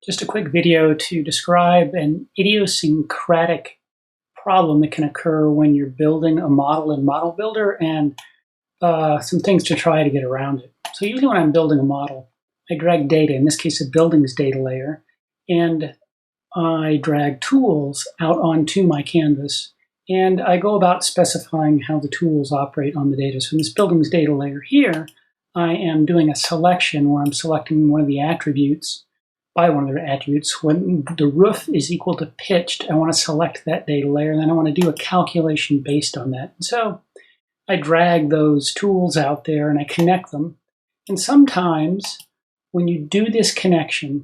Just a quick video to describe an idiosyncratic problem that can occur when you're building a model in Model Builder and some things to try to get around it. So usually when I'm building a model, I drag data, in this case a buildings data layer, and I drag tools out onto my canvas, and I go about specifying how the tools operate on the data. So in this buildings data layer here, I am doing a selection where I'm selecting one of the attributes by one of their attributes. When the roof is equal to pitched, I want to select that data layer, and then I want to do a calculation based on that. And so I drag those tools out there and I connect them. And sometimes when you do this connection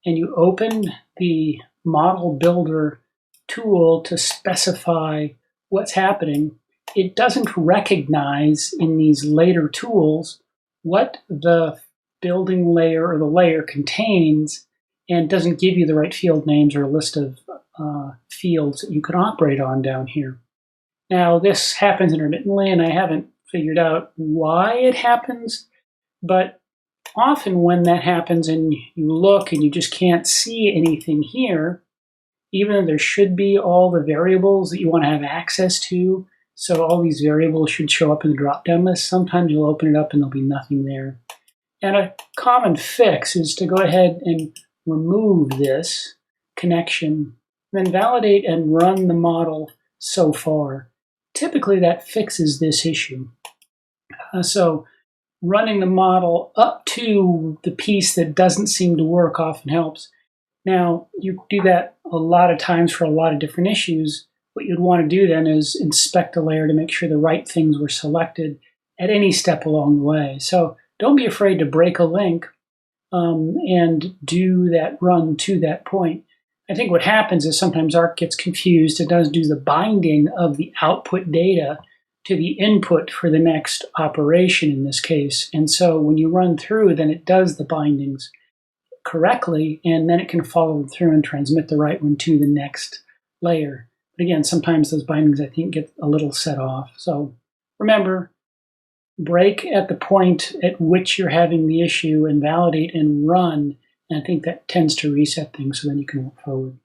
and you open the Model Builder tool to specify what's happening, it doesn't recognize in these later tools what the building layer or the layer contains, and doesn't give you the right field names or a list of fields that you can operate on down here. Now, this happens intermittently, and I haven't figured out why it happens, but often when that happens and you look and you just can't see anything here, even though there should be all the variables that you want to have access to, so all these variables should show up in the drop-down list, sometimes you'll open it up and there'll be nothing there. And a common fix is to go ahead and remove this connection, then validate and run the model so far. Typically that fixes this issue. So running the model up to the piece that doesn't seem to work often helps. Now, you do that a lot of times for a lot of different issues. What you'd want to do then is inspect a layer to make sure the right things were selected at any step along the way. So don't be afraid to break a link and do that run to that point. I think what happens is sometimes ARC gets confused. It does do the binding of the output data to the input for the next operation in this case. And so when you run through, then it does the bindings correctly, and then it can follow through and transmit the right one to the next layer. But again, sometimes those bindings, I think, get a little set off. So remember, break at the point at which you're having the issue and validate and run. And I think that tends to reset things so then you can move forward.